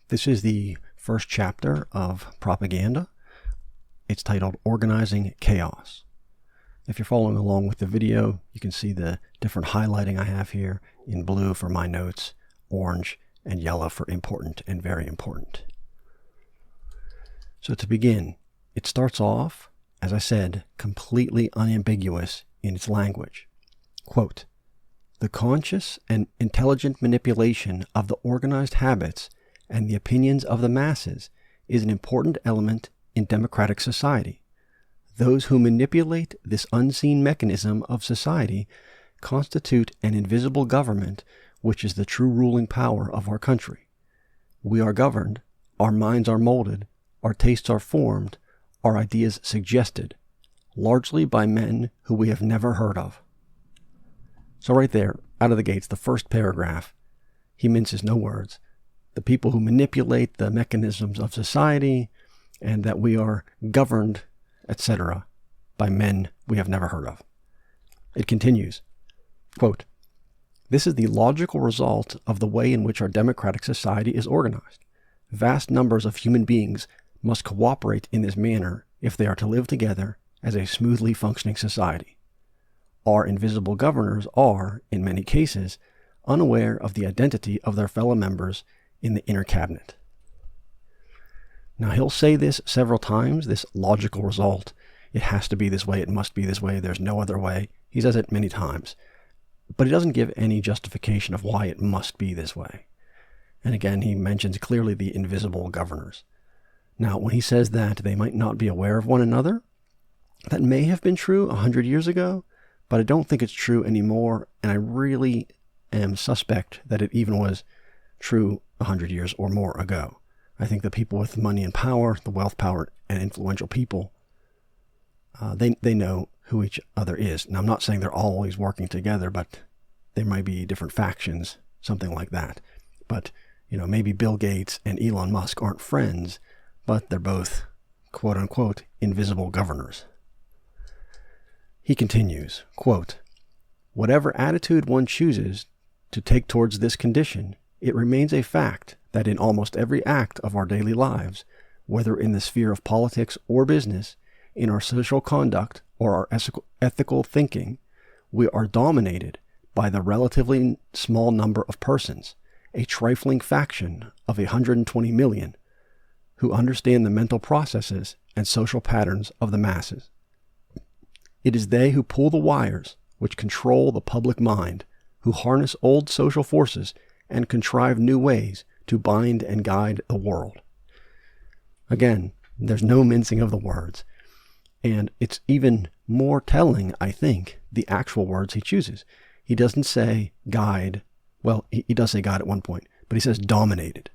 This is the first chapter of Propaganda. It's titled Organizing Chaos. If you're following along with the video, you can see the different highlighting I have here in blue for my notes, orange, and yellow for important and very important. So to begin, it starts off, as I said, completely unambiguous in its language. Quote, "The conscious and intelligent manipulation of the organized habits and the opinions of the masses is an important element in democratic society. Those who manipulate this unseen mechanism of society constitute an invisible government, which is the true ruling power of our country. We are governed, our minds are molded, our tastes are formed, our ideas suggested, largely by men who we have never heard of." So right there, out of the gates, the first paragraph, he minces no words. The people who manipulate the mechanisms of society, and that we are governed, etc., by men we have never heard of. It continues, quote, "This is the logical result of the way in which our democratic society is organized. Vast numbers of human beings must cooperate in this manner if they are to live together as a smoothly functioning society. Our invisible governors are, in many cases, unaware of the identity of their fellow members in the inner cabinet." Now he'll say this several times, this logical result. It has to be this way, it must be this way, there's no other way. He says it many times. But he doesn't give any justification of why it must be this way. And again, he mentions clearly the invisible governors. Now, when he says that they might not be aware of one another, that may have been true 100 years ago, but I don't think it's true anymore, and I really am suspect that it even was true 100 years or more ago. I think the people with money and power, the wealth, power, and influential people, they know who each other is. Now, I'm not saying they're always working together, but there might be different factions, something like that. But, maybe Bill Gates and Elon Musk aren't friends, but they're both, quote-unquote, invisible governors. He continues, quote, "Whatever attitude one chooses to take towards this condition, it remains a fact that in almost every act of our daily lives, whether in the sphere of politics or business, in our social conduct or our ethical thinking, we are dominated by the relatively small number of persons, a trifling faction of 120 million, who understand the mental processes and social patterns of the masses. It is they who pull the wires which control the public mind, who harness old social forces and contrive new ways to bind and guide the world." Again, there's no mincing of the words. And it's even more telling, I think, the actual words he chooses. He doesn't say guide. Well, he does say guide at one point, but he says dominated.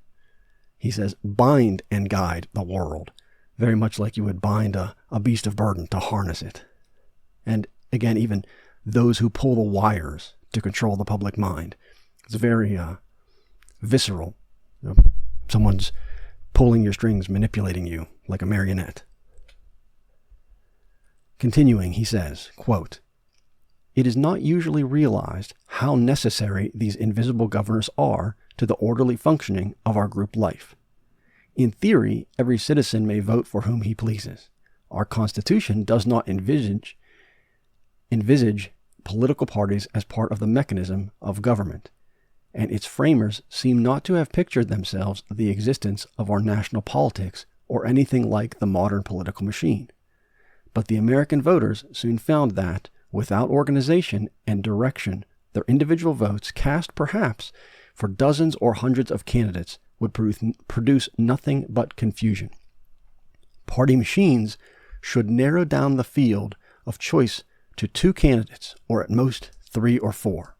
He says bind and guide the world, very much like you would bind a beast of burden to harness it. And again, even those who pull the wires to control the public mind. It's very visceral. Someone's pulling your strings, manipulating you like a marionette. Continuing, he says, quote, "It is not usually realized how necessary these invisible governors are to the orderly functioning of our group life. In theory, every citizen may vote for whom he pleases. Our Constitution does not envisage political parties as part of the mechanism of government, and its framers seem not to have pictured themselves the existence of our national politics or anything like the modern political machine. But the American voters soon found that, without organization and direction, their individual votes, cast perhaps for dozens or hundreds of candidates, would produce nothing but confusion. Party machines should narrow down the field of choice to 2 candidates, or at most 3 or 4.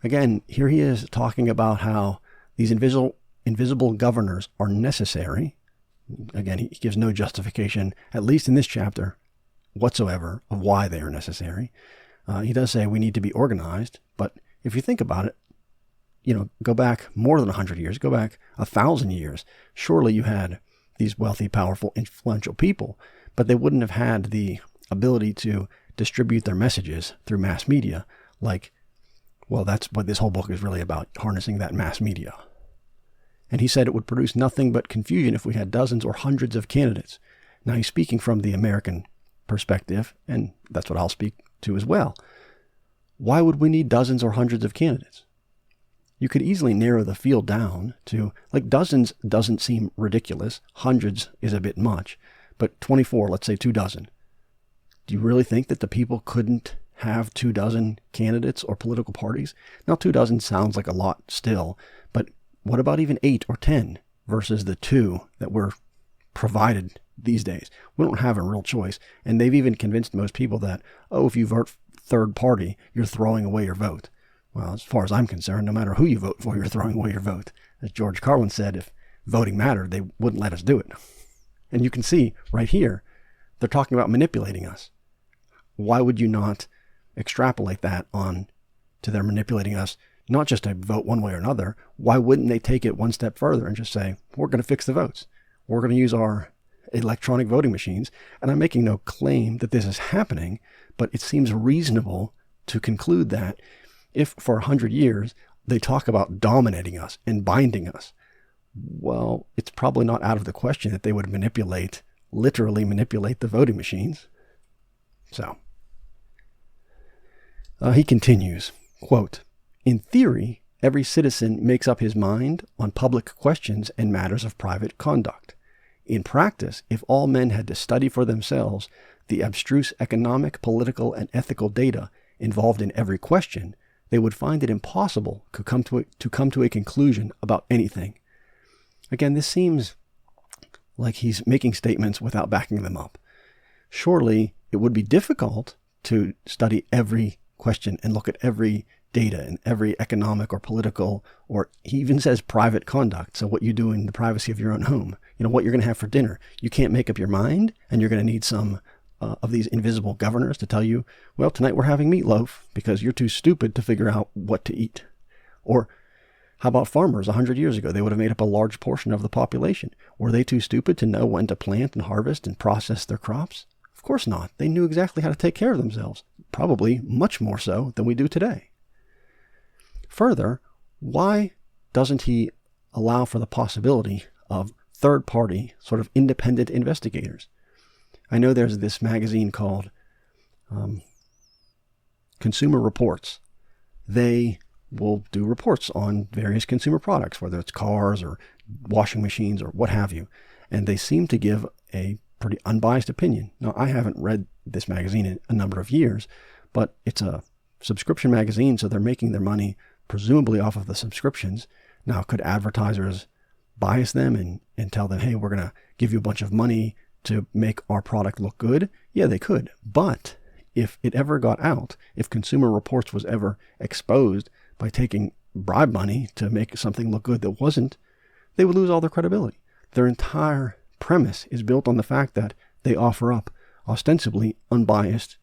Again, here he is talking about how these invisible governors are necessary. Again, he gives no justification, at least in this chapter, whatsoever, of why they are necessary. He does say we need to be organized, but if you think about it, go back more than 100 years, go back 1,000 years. Surely you had these wealthy, powerful, influential people, but they wouldn't have had the ability to distribute their messages through mass media like, well, that's what this whole book is really about, harnessing that mass media. And he said it would produce nothing but confusion if we had dozens or hundreds of candidates. Now, he's speaking from the American perspective, and that's what I'll speak to as well. Why would we need dozens or hundreds of candidates? You could easily narrow the field down to, like, dozens doesn't seem ridiculous. Hundreds is a bit much. But 24, let's say 24. Do you really think that the people couldn't have 24 candidates or political parties? Now, 24 sounds like a lot still, but what about even 8 or 10 versus the 2 that we're provided these days? We don't have a real choice. And they've even convinced most people that, if you vote third party, you're throwing away your vote. Well, as far as I'm concerned, no matter who you vote for, you're throwing away your vote. As George Carlin said, if voting mattered, they wouldn't let us do it. And you can see right here, they're talking about manipulating us. Why would you not extrapolate that on to their manipulating us, not just to vote one way or another? Why wouldn't they take it one step further and just say, we're going to fix the votes. We're going to use our electronic voting machines. And I'm making no claim that this is happening, but it seems reasonable to conclude that if for 100 years they talk about dominating us and binding us, well, it's probably not out of the question that they would literally manipulate the voting machines. So, he continues, quote, "In theory, every citizen makes up his mind on public questions and matters of private conduct. In practice, if all men had to study for themselves the abstruse economic, political, and ethical data involved in every question, they would find it impossible to come to a conclusion about anything." Again, this seems like he's making statements without backing them up. Surely it would be difficult to study every question and look at every data and every economic or political, or he even says private conduct. So what you do in the privacy of your own home, what you're going to have for dinner. You can't make up your mind, and you're going to need some of these invisible governors to tell you, well, tonight we're having meatloaf because you're too stupid to figure out what to eat. Or how about farmers 100 years ago? They would have made up a large portion of the population. Were they too stupid to know when to plant and harvest and process their crops? Of course not. They knew exactly how to take care of themselves, probably much more so than we do today. Further, why doesn't he allow for the possibility of third-party, sort of independent investigators? I know there's this magazine called Consumer Reports. They will do reports on various consumer products, whether it's cars or washing machines or what have you. And they seem to give a pretty unbiased opinion. Now, I haven't read this magazine in a number of years, but it's a subscription magazine, so they're making their money presumably off of the subscriptions. Now, could advertisers bias them and tell them, hey, we're going to give you a bunch of money to make our product look good? Yeah, they could. But if it ever got out, if Consumer Reports was ever exposed by taking bribe money to make something look good that wasn't, they would lose all their credibility. Their entire premise is built on the fact that they offer up ostensibly unbiased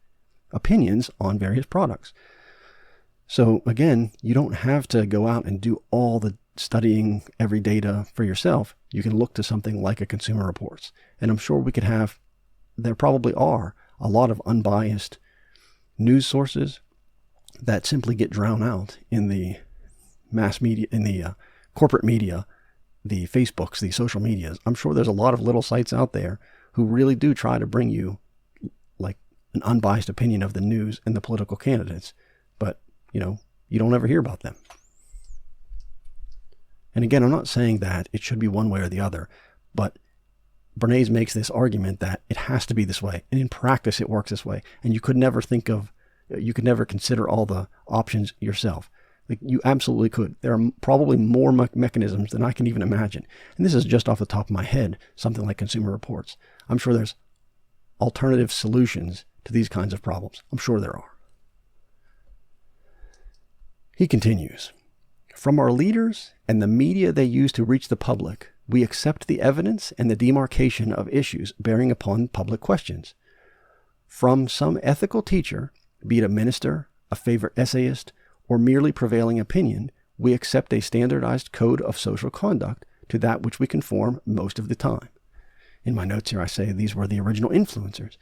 opinions on various products. So again, you don't have to go out and do all the studying every data for yourself. You can look to something like a Consumer Reports. And I'm sure there probably are a lot of unbiased news sources that simply get drowned out in the mass media, in the corporate media, the Facebooks, the social medias. I'm sure there's a lot of little sites out there who really do try to bring you like an unbiased opinion of the news and the political candidates. But, you don't ever hear about them. And again, I'm not saying that it should be one way or the other, but Bernays makes this argument that it has to be this way. And in practice, it works this way. And you could never consider all the options yourself. Like, you absolutely could. There are probably more mechanisms than I can even imagine. And this is just off the top of my head, something like Consumer Reports. I'm sure there's alternative solutions to these kinds of problems. I'm sure there are. He continues, "From our leaders and the media they use to reach the public, we accept the evidence and the demarcation of issues bearing upon public questions. From some ethical teacher, be it a minister, a favorite essayist, or merely prevailing opinion, we accept a standardized code of social conduct to that which we conform most of the time." In my notes here, I say these were the original influencers.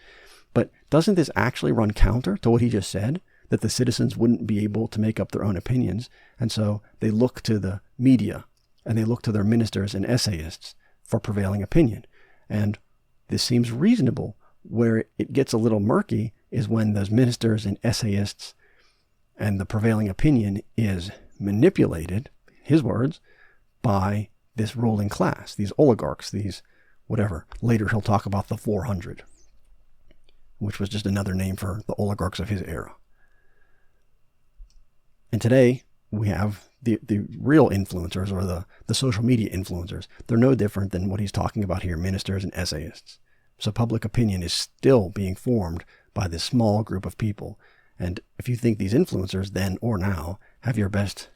But doesn't this actually run counter to what he just said? That the citizens wouldn't be able to make up their own opinions. And so they look to the media and they look to their ministers and essayists for prevailing opinion. And this seems reasonable. Where it gets a little murky is when those ministers and essayists and the prevailing opinion is manipulated, his words, by this ruling class, these oligarchs, these whatever. Later he'll talk about the 400, which was just another name for the oligarchs of his era. And today we have the real influencers, or the social media influencers. They're no different than what he's talking about here, ministers and essayists. So public opinion is still being formed by this small group of people. And if you think these influencers then or now have your best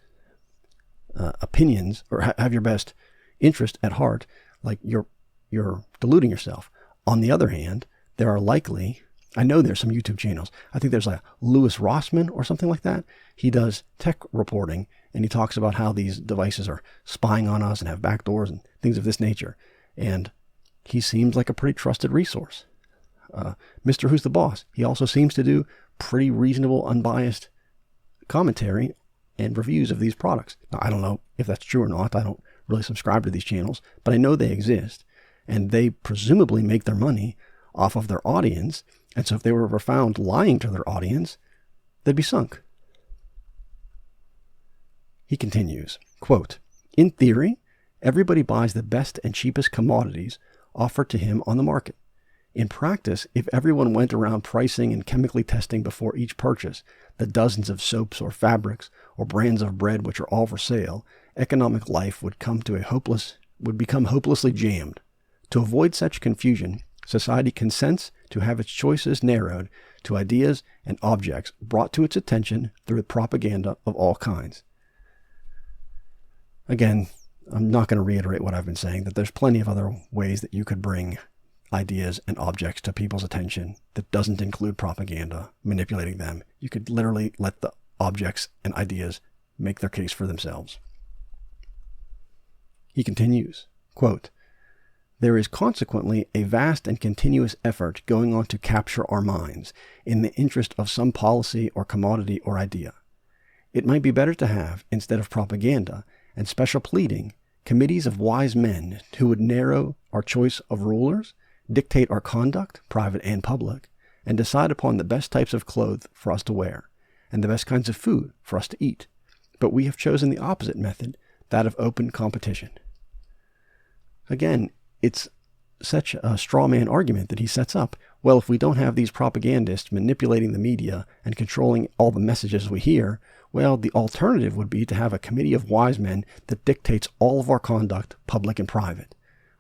opinions, or have your best interest at heart, like you're deluding yourself. On the other hand, there are likely, I know there's some YouTube channels. I think there's like Louis Rossmann or something like that. He does tech reporting, and he talks about how these devices are spying on us and have backdoors and things of this nature. And he seems like a pretty trusted resource. Mr. Who's the Boss, he also seems to do pretty reasonable, unbiased commentary and reviews of these products. Now, I don't know if that's true or not. I don't really subscribe to these channels, but I know they exist, and they presumably make their money off of their audience. And so if they were ever found lying to their audience, they'd be sunk. He continues, quote, "In theory, everybody buys the best and cheapest commodities offered to him on the market. In practice, if everyone went around pricing and chemically testing before each purchase the dozens of soaps or fabrics or brands of bread which are all for sale, economic life would become hopelessly jammed. To avoid such confusion, society consents to have its choices narrowed to ideas and objects brought to its attention through propaganda of all kinds." Again, I'm not going to reiterate what I've been saying, that there's plenty of other ways that you could bring ideas and objects to people's attention that doesn't include propaganda, manipulating them. You could literally let the objects and ideas make their case for themselves. He continues, quote, "There is consequently a vast and continuous effort going on to capture our minds in the interest of some policy or commodity or idea. It might be better to have, instead of propaganda and special pleading, committees of wise men who would narrow our choice of rulers, dictate our conduct, private and public, and decide upon the best types of clothes for us to wear, and the best kinds of food for us to eat. But we have chosen the opposite method, that of open competition." Again, it's such a straw man argument that he sets up. Well, if we don't have these propagandists manipulating the media and controlling all the messages we hear, well, the alternative would be to have a committee of wise men that dictates all of our conduct, public and private.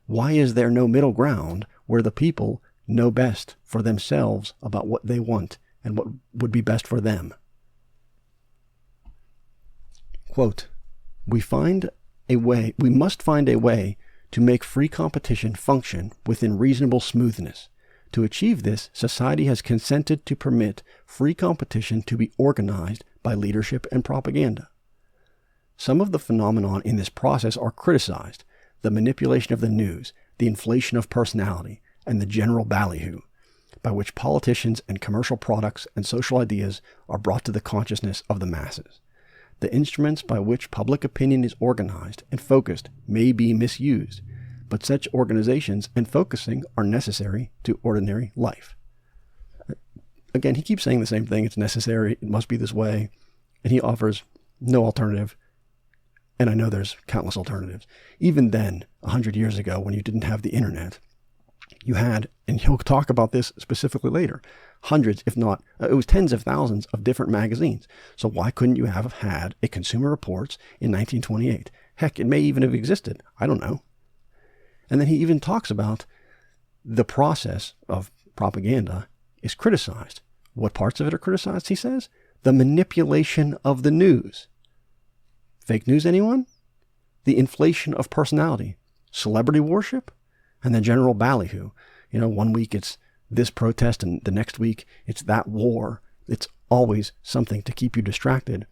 Why is there no middle ground where the people know best for themselves about what they want and what would be best for them? Quote, we must find a way to make free competition function within reasonable smoothness. To achieve this, society has consented to permit free competition to be organized by leadership and propaganda. Some of the phenomena in this process are criticized: the manipulation of the news, the inflation of personality, and the general ballyhoo, by which politicians and commercial products and social ideas are brought to the consciousness of the masses. The instruments by which public opinion is organized and focused may be misused, but such organizations and focusing are necessary to ordinary life. Again, he keeps saying the same thing. It's necessary. It must be this way. And he offers no alternative. And I know there's countless alternatives. Even then, 100 years ago, when you didn't have the internet, you had, and he'll talk about this specifically later, hundreds, if not, it was tens of thousands of different magazines. So why couldn't you have had a Consumer Reports in 1928? Heck, it may even have existed. I don't know. And then he even talks about the process of propaganda is criticized. What parts of it are criticized, he says? The manipulation of the news. Fake news, anyone? The inflation of personality, celebrity worship, and the general ballyhoo. You know, one week it's this protest and the next week it's that war. It's always something to keep you distracted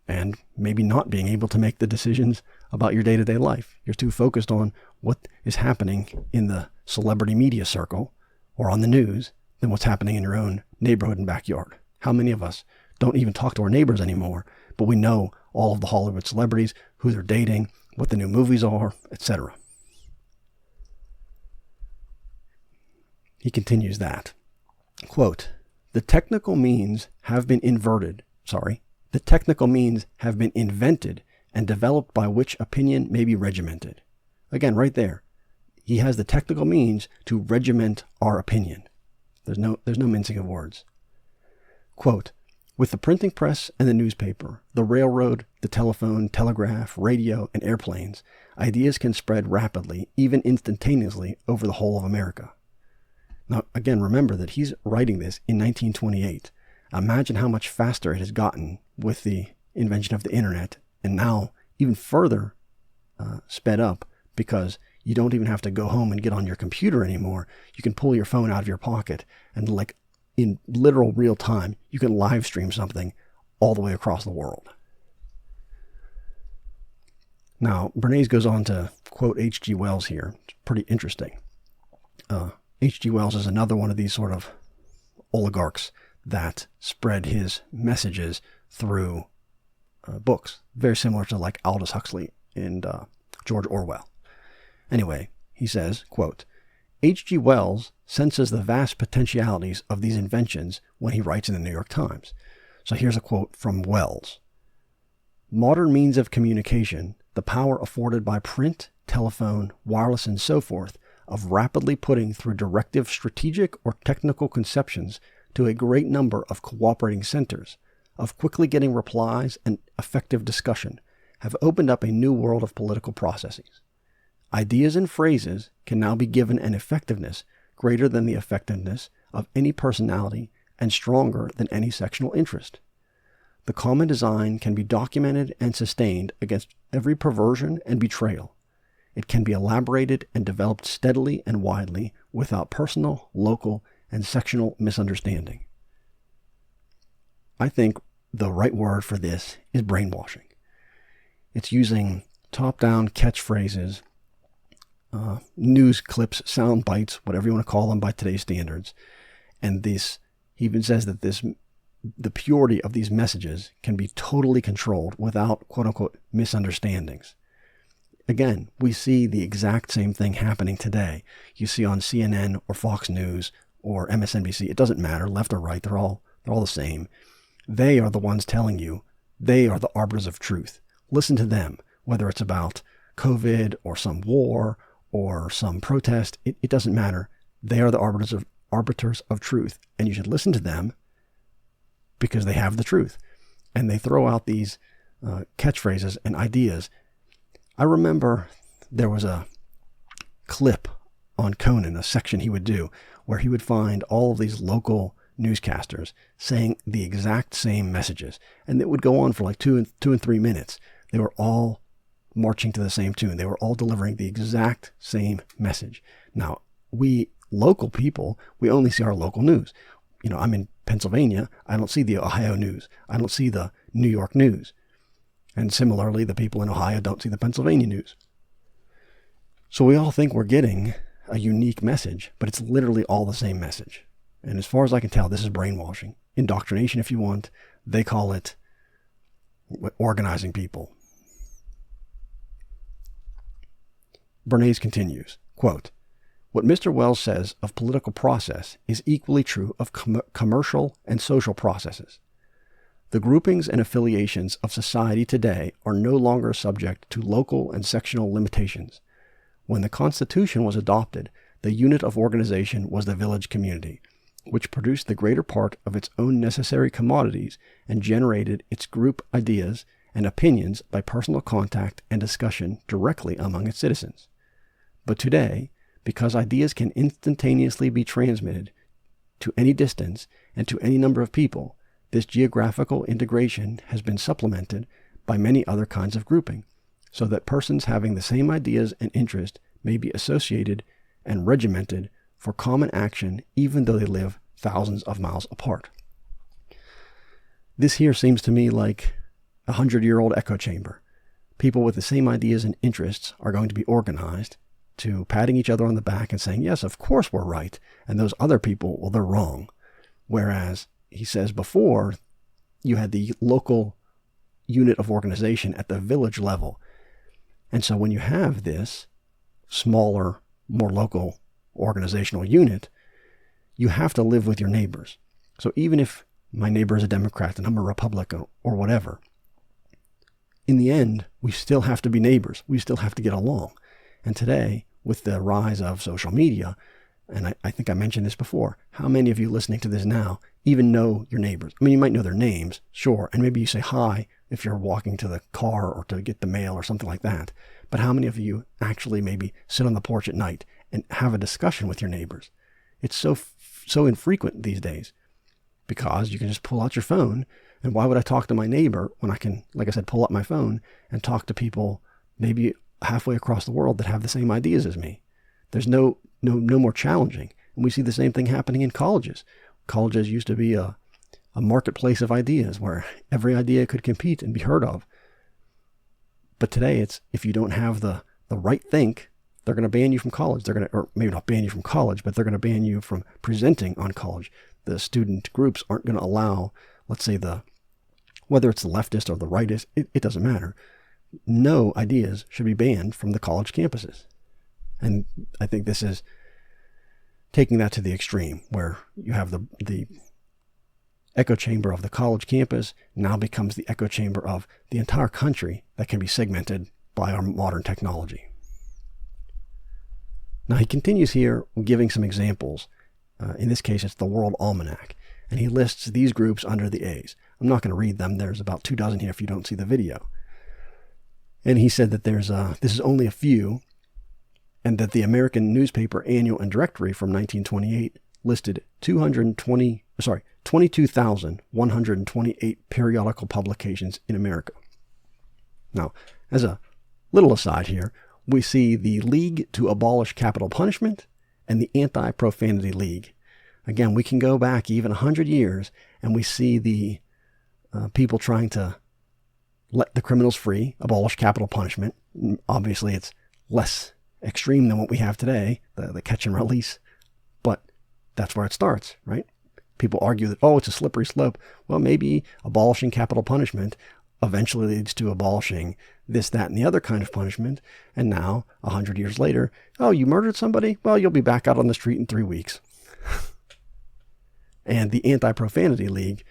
and maybe not being able to make the decisions about your day-to-day life. You're too focused on what is happening in the celebrity media circle or on the news than what's happening in your own neighborhood and backyard. How many of us don't even talk to our neighbors anymore, but we know all of the Hollywood celebrities, who they're dating, what the new movies are, etc. He continues that, quote, the technical means have been invented and developed by which opinion may be regimented. Again, right there. He has the technical means to regiment our opinion. There's no mincing of words. Quote, with the printing press and the newspaper, the railroad, the telephone, telegraph, radio, and airplanes, ideas can spread rapidly, even instantaneously, over the whole of America. Now, again, remember that he's writing this in 1928. Imagine how much faster it has gotten with the invention of the internet, and now even further sped up, because you don't even have to go home and get on your computer anymore. You can pull your phone out of your pocket and, like, in literal real time, you can live stream something all the way across the world. Now, Bernays goes on to quote H.G. Wells here. It's pretty interesting. H.G. Wells is another one of these sort of oligarchs that spread his messages through books, very similar to like Aldous Huxley and George Orwell. Anyway, he says, quote, H.G. Wells senses the vast potentialities of these inventions when he writes in the New York Times. So here's a quote from Wells. Modern means of communication, the power afforded by print, telephone, wireless, and so forth, of rapidly putting through directive strategic or technical conceptions to a great number of cooperating centers, of quickly getting replies and effective discussion, have opened up a new world of political processes. Ideas and phrases can now be given an effectiveness greater than the effectiveness of any personality and stronger than any sectional interest. The common design can be documented and sustained against every perversion and betrayal. It can be elaborated and developed steadily and widely without personal, local, and sectional misunderstanding. I think the right word for this is brainwashing. It's using top-down catchphrases, news clips, sound bites, whatever you want to call them by today's standards. And this, he even says that the purity of these messages can be totally controlled without quote-unquote misunderstandings. Again, we see the exact same thing happening today. You see on CNN or Fox News or MSNBC, it doesn't matter, left or right, they're all the same. They are the ones telling you, they are the arbiters of truth. Listen to them, whether it's about COVID or some war or some protest, it doesn't matter. They are the arbiters of truth, and you should listen to them because they have the truth. And they throw out these catchphrases and ideas. I remember there was a clip on Conan, a section he would do, where he would find all of these local newscasters saying the exact same messages. And it would go on for like 2 and 3 minutes. They were all marching to the same tune. They were all delivering the exact same message. Now, we local people, we only see our local news. You know, I'm in Pennsylvania. I don't see the Ohio news. I don't see the New York news. And similarly, the people in Ohio don't see the Pennsylvania news. So we all think we're getting a unique message, but it's literally all the same message. And as far as I can tell, this is brainwashing. Indoctrination, if you want. They call it organizing people. Bernays continues, quote, what Mr. Wells says of political process is equally true of commercial and social processes. The groupings and affiliations of society today are no longer subject to local and sectional limitations. When the Constitution was adopted, the unit of organization was the village community, which produced the greater part of its own necessary commodities and generated its group ideas and opinions by personal contact and discussion directly among its citizens. But today, because ideas can instantaneously be transmitted to any distance and to any number of people, this geographical integration has been supplemented by many other kinds of grouping, so that persons having the same ideas and interest may be associated and regimented for common action even though they live thousands of miles apart. This here seems to me like a 100-year-old echo chamber. People with the same ideas and interests are going to be organized to patting each other on the back and saying, yes, of course we're right, and those other people, well, they're wrong. Whereas, he says before, you had the local unit of organization at the village level. And so when you have this smaller, more local organizational unit, you have to live with your neighbors. So even if my neighbor is a Democrat and I'm a Republican or whatever, in the end, we still have to be neighbors. We still have to get along. And today, with the rise of social media, and I think I mentioned this before, how many of you listening to this now even know your neighbors? I mean, you might know their names, sure, and maybe you say hi if you're walking to the car or to get the mail or something like that. But how many of you actually maybe sit on the porch at night and have a discussion with your neighbors? It's so infrequent these days because you can just pull out your phone. And why would I talk to my neighbor when I can, like I said, pull up my phone and talk to people maybe halfway across the world that have the same ideas as me? There's no more challenging. And we see the same thing happening in colleges. Colleges used to be a marketplace of ideas where every idea could compete and be heard of. But today it's, if you don't have the right think, they're going to ban you from college. They're going to, or maybe not ban you from college, but they're going to ban you from presenting on college. The student groups aren't going to allow, let's say, whether it's the leftist or the rightist, it doesn't matter. No ideas should be banned from the college campuses. And I think this is taking that to the extreme, where you have the echo chamber of the college campus now becomes the echo chamber of the entire country that can be segmented by our modern technology. Now he continues here giving some examples. In this case, it's the World Almanac, and he lists these groups under the A's. I'm not going to read them. There's about 2 dozen here if you don't see the video. And he said that this is only a few, and that the American Newspaper Annual and Directory from 1928 listed 22,128 periodical publications in America. Now, as a little aside here, we see the League to Abolish Capital Punishment and the Anti-Profanity League. Again, we can go back even 100 years and we see the people trying to let the criminals free, abolish capital punishment. Obviously, it's less extreme than what we have today, the catch and release, but that's where it starts, right? People argue that, it's a slippery slope. Well, maybe abolishing capital punishment eventually leads to abolishing this, that, and the other kind of punishment. And now, 100 years later, you murdered somebody? Well, you'll be back out on the street in 3 weeks. And the Anti-Profanity League,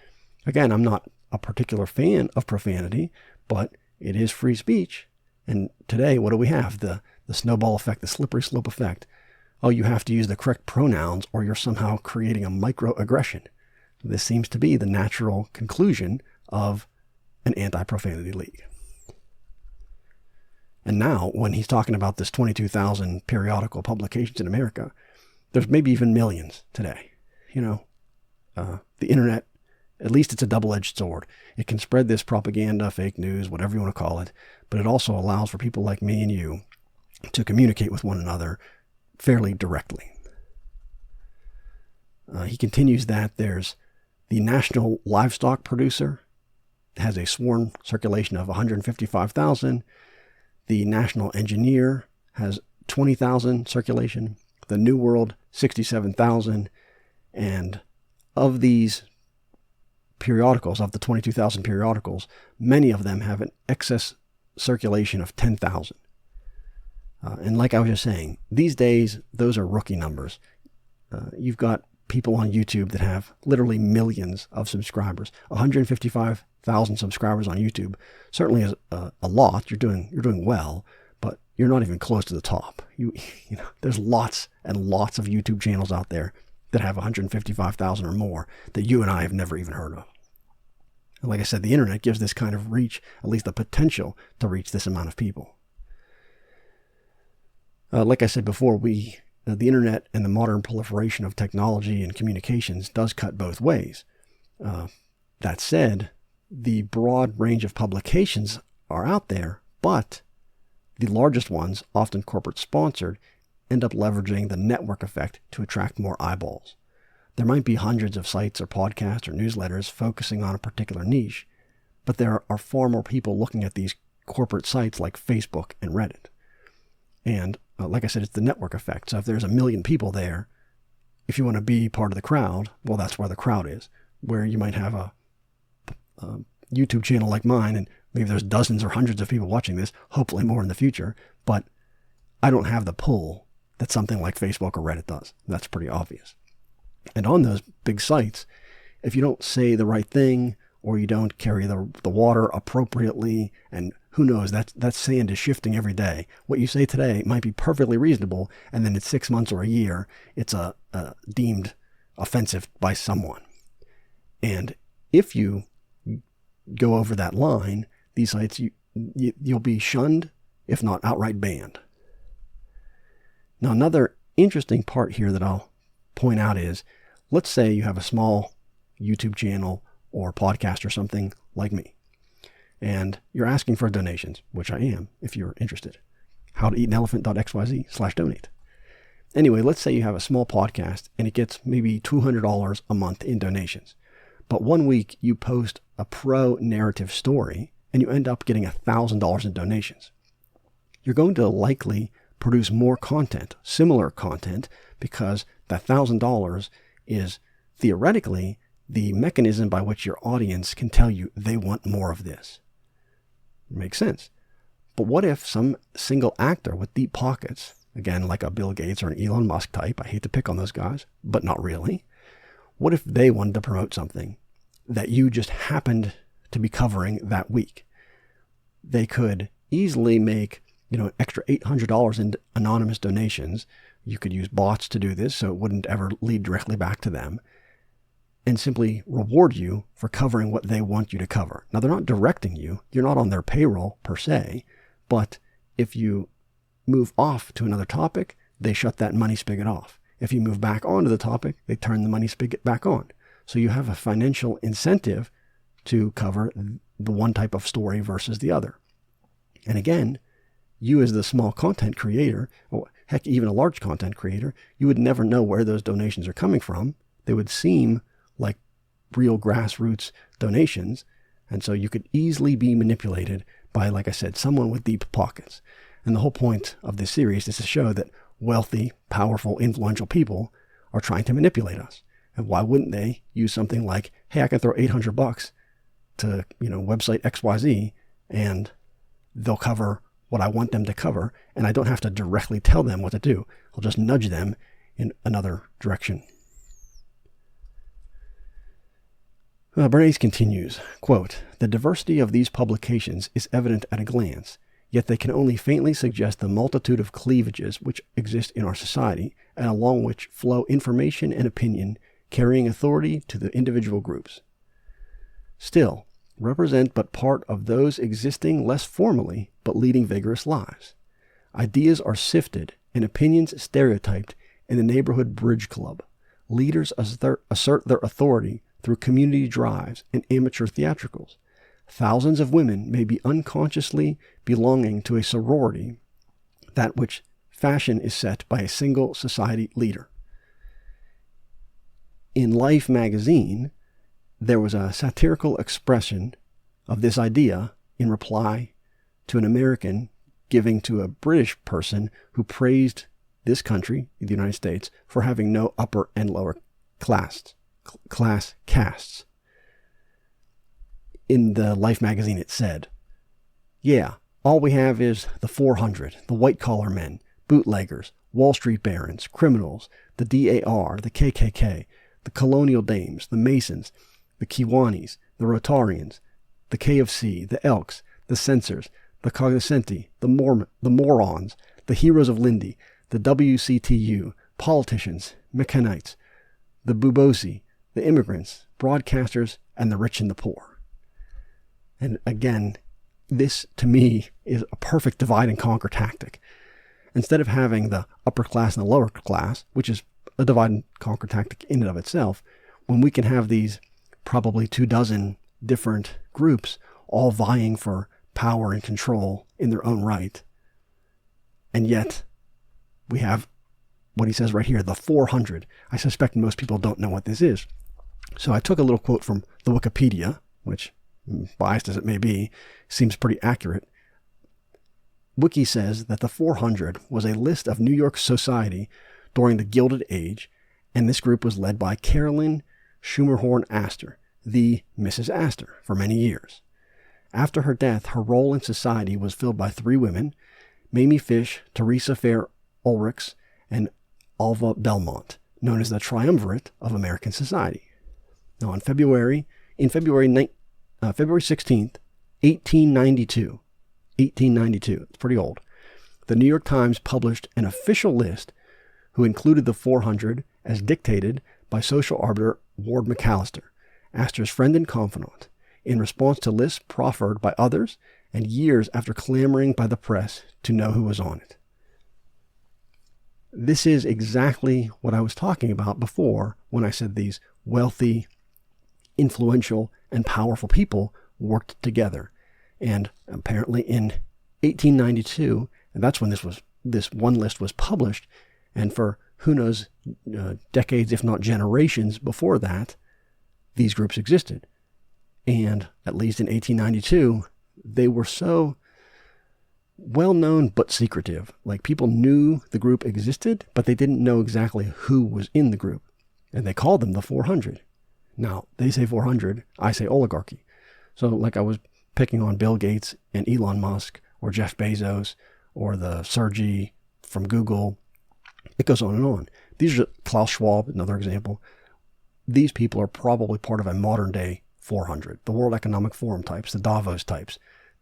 again, I'm not a particular fan of profanity, but it is free speech. And today, what do we have? The snowball effect, the slippery slope effect. You have to use the correct pronouns or you're somehow creating a microaggression. This seems to be the natural conclusion of an Anti-Profanity League. And now, when he's talking about this 22,000 periodical publications in America, there's maybe even millions today. The internet, at least it's a double-edged sword. It can spread this propaganda, fake news, whatever you want to call it, but it also allows for people like me and you to communicate with one another fairly directly. He continues that there's the National Livestock Producer, has a sworn circulation of 155,000. The National Engineer has 20,000 circulation. The New World, 67,000. And of these periodicals, of the 22,000 periodicals, many of them have an excess circulation of 10,000. And like I was just saying, these days, those are rookie numbers. You've got people on YouTube that have literally millions of subscribers. 155,000 subscribers on YouTube certainly is a lot. You're doing well, but you're not even close to the top. There's lots and lots of YouTube channels out there that have 155,000 or more that you and I have never even heard of. And like I said, the internet gives this kind of reach, at least the potential to reach this amount of people. Like I said before, the internet and the modern proliferation of technology and communications does cut both ways. That said, the broad range of publications are out there, but the largest ones, often corporate sponsored, end up leveraging the network effect to attract more eyeballs. There might be hundreds of sites or podcasts or newsletters focusing on a particular niche, but there are far more people looking at these corporate sites like Facebook and Reddit. And like I said, it's the network effect. So if there's 1 million people there, if you want to be part of the crowd, well, that's where the crowd is. Where you might have a YouTube channel like mine, and Maybe there's dozens or hundreds of people watching this, hopefully more in the future, but I don't have the pull that something like Facebook or Reddit does. That's pretty obvious. And on those big sites, if you don't say the right thing or you don't carry the water appropriately, and who knows, that sand is shifting every day. What you say today might be perfectly reasonable, and then in 6 months or a year, it's deemed offensive by someone. And if you go over that line, these sites, you'll be shunned, if not outright banned. Now, another interesting part here that I'll point out is, let's say you have a small YouTube channel or podcast or something like me, and you're asking for donations, which I am, if you're interested. howtoeatanelephant.xyz/donate. Anyway, let's say you have a small podcast and it gets maybe $200 a month in donations. But one week you post a pro-narrative story and you end up getting $1,000 in donations. You're going to likely produce more content, similar content, because that $1,000 is theoretically the mechanism by which your audience can tell you they want more of this. Makes sense. But what if some single actor with deep pockets, again, like a Bill Gates or an Elon Musk type, I hate to pick on those guys, but not really. What if they wanted to promote something that you just happened to be covering that week? They could easily make, extra $800 in anonymous donations. You could use bots to do this so it wouldn't ever lead directly back to them, and simply reward you for covering what they want you to cover. Now, they're not directing you. You're not on their payroll per se, but if you move off to another topic, they shut that money spigot off. If you move back onto the topic, they turn the money spigot back on. So you have a financial incentive to cover the one type of story versus the other. And again, you as the small content creator, or heck, even a large content creator, you would never know where those donations are coming from. They would seem like real grassroots donations. And so you could easily be manipulated by, like I said, someone with deep pockets. And the whole point of this series is to show that wealthy, powerful, influential people are trying to manipulate us. And why wouldn't they use something like, hey, I can throw $800 to, website XYZ, and they'll cover what I want them to cover, and I don't have to directly tell them what to do. I'll just nudge them in another direction. Bernays continues, quote, "The diversity of these publications is evident at a glance, yet they can only faintly suggest the multitude of cleavages which exist in our society, and along which flow information and opinion, carrying authority to the individual groups. Still, represent but part of those existing less formally, but leading vigorous lives. Ideas are sifted and opinions stereotyped in the neighborhood bridge club. Leaders assert their authority through community drives and amateur theatricals. Thousands of women may be unconsciously belonging to a sorority, that which fashion is set by a single society leader." In Life magazine, there was a satirical expression of this idea in reply to an American giving to a British person who praised this country, the United States, for having no upper and lower class castes. In the Life magazine, it said, "Yeah, all we have is the 400, the white-collar men, bootleggers, Wall Street barons, criminals, the DAR, the KKK, the colonial dames, the Masons, the Kiwanis, the Rotarians, the KFC, the Elks, the censors, the cognoscenti, the morons, the heroes of Lindy, the WCTU, politicians, mechanites, the bubosi, the immigrants, broadcasters, and the rich and the poor." And again, this to me is a perfect divide and conquer tactic. Instead of having the upper class and the lower class, which is a divide and conquer tactic in and of itself, when we can have these probably 24 different groups all vying for power and control in their own right, and yet we have what he says right here, the 400. I suspect most people don't know what this is. So I took a little quote from the Wikipedia, which, biased as it may be, seems pretty accurate. Wiki says that the 400 was a list of New York society during the Gilded Age, and this group was led by Carolyn Schumerhorn Astor, the Mrs. Astor, for many years. After her death, her role in society was filled by three women, Mamie Fish, Teresa Fair Ulrichs, and Alva Belmont, known as the triumvirate of American society. Now, on February 16th, 1892, it's pretty old, the New York Times published an official list who included the 400 as dictated by social arbiter Ward McAllister, Astor's friend and confidant, in response to lists proffered by others and years after clamoring by the press to know who was on it. This is exactly what I was talking about before when I said these wealthy, influential, and powerful people worked together. And apparently in 1892, and that's when this one list was published, and for who knows, decades, if not generations before that, these groups existed. And at least in 1892, they were so well-known but secretive. Like, people knew the group existed, but they didn't know exactly who was in the group. And they called them the 400. Now, they say 400, I say oligarchy. So like I was picking on Bill Gates and Elon Musk or Jeff Bezos or the Sergey from Google. It goes on and on. These are Klaus Schwab, another example. These people are probably part of a modern day 400, the World Economic Forum types, the Davos types.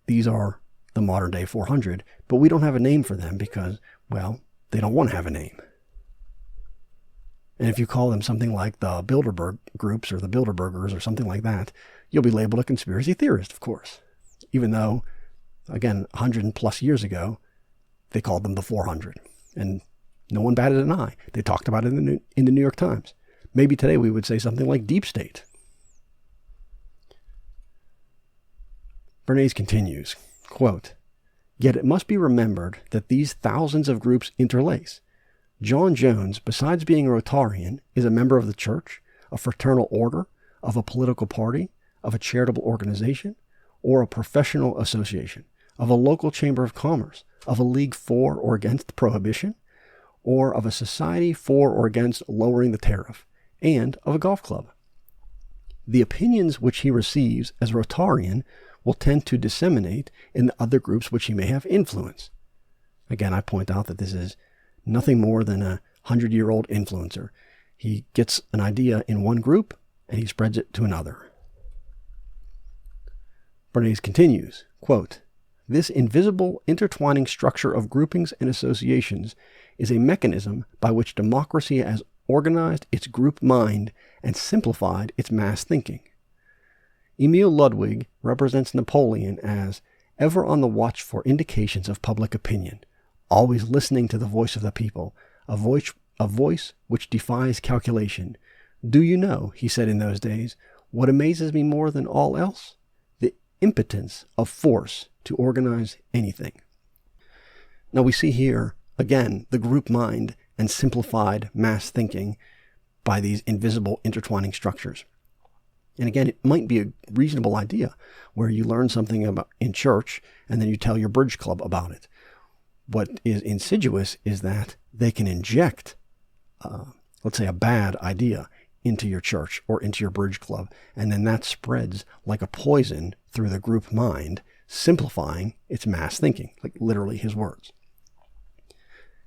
These are the modern day 400, but we don't have a name for them because, well, they don't want to have a name. And if you call them something like the Bilderberg groups or the Bilderbergers or something like that, you'll be labeled a conspiracy theorist, of course. Even though, again, 100 plus years ago, they called them the 400. And no one batted an eye. They talked about it in the New York Times. Maybe today we would say something like deep state. Bernays continues, quote, "Yet it must be remembered that these thousands of groups interlace. John Jones, besides being a Rotarian, is a member of the church, a fraternal order, of a political party, of a charitable organization, or a professional association, of a local chamber of commerce, of a league for or against prohibition, or of a society for or against lowering the tariff, and of a golf club. The opinions which he receives as Rotarian will tend to disseminate in the other groups which he may have influence." Again, I point out that this is nothing more than a 100-year-old influencer. He gets an idea in one group and he spreads it to another. Bernays continues, quote, "This invisible intertwining structure of groupings and associations is a mechanism by which democracy has organized its group mind and simplified its mass thinking. Emil Ludwig represents Napoleon as ever on the watch for indications of public opinion, always listening to the voice of the people, a voice which defies calculation. Do you know, he said in those days, what amazes me more than all else? The impotence of force to organize anything." Now we see here, again, the group mind and simplified mass thinking by these invisible intertwining structures. And again, it might be a reasonable idea where you learn something about in church and then you tell your bridge club about it. What is insidious is that they can inject, let's say, a bad idea into your church or into your bridge club, and then that spreads like a poison through the group mind, simplifying its mass thinking, like literally his words.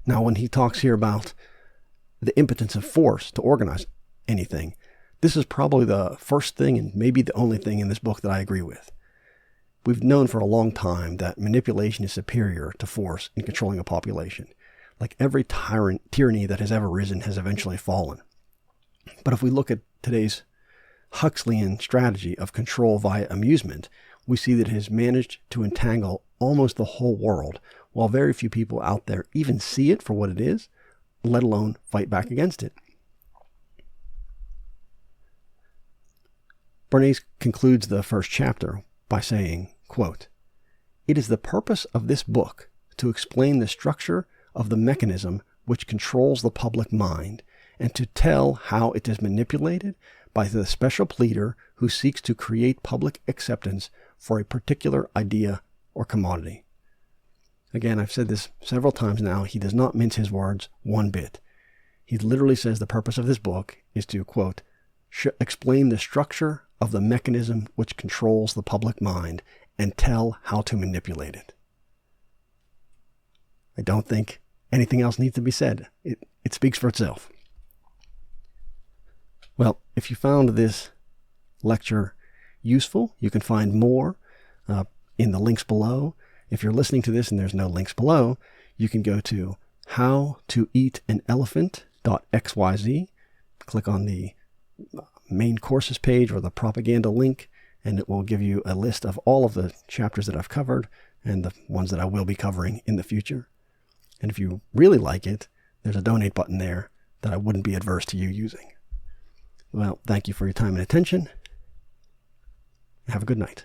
Now, when he talks here about the impotence of force to organize anything, this is probably the first thing and maybe the only thing in this book that I agree with. We've known for a long time that manipulation is superior to force in controlling a population. Like every tyranny that has ever risen has eventually fallen. But if we look at today's Huxleyan strategy of control via amusement, we see that it has managed to entangle almost the whole world, while very few people out there even see it for what it is, let alone fight back against it. Bernays concludes the first chapter by saying, quote, "It is the purpose of this book to explain the structure of the mechanism which controls the public mind, and to tell how it is manipulated by the special pleader who seeks to create public acceptance for a particular idea or commodity." Again, I've said this several times now, he does not mince his words one bit. He literally says the purpose of this book is to, quote, explain the structure of the mechanism which controls the public mind and tell how to manipulate it. I don't think anything else needs to be said. It speaks for itself. Well, if you found this lecture useful, you can find more in the links below. If you're listening to this and there's no links below, you can go to howtoeatanelephant.xyz, click on the main courses page or the propaganda link, and it will give you a list of all of the chapters that I've covered and the ones that I will be covering in the future. And if you really like it, there's a donate button there that I wouldn't be adverse to you using. Well, thank you for your time and attention. Have a good night.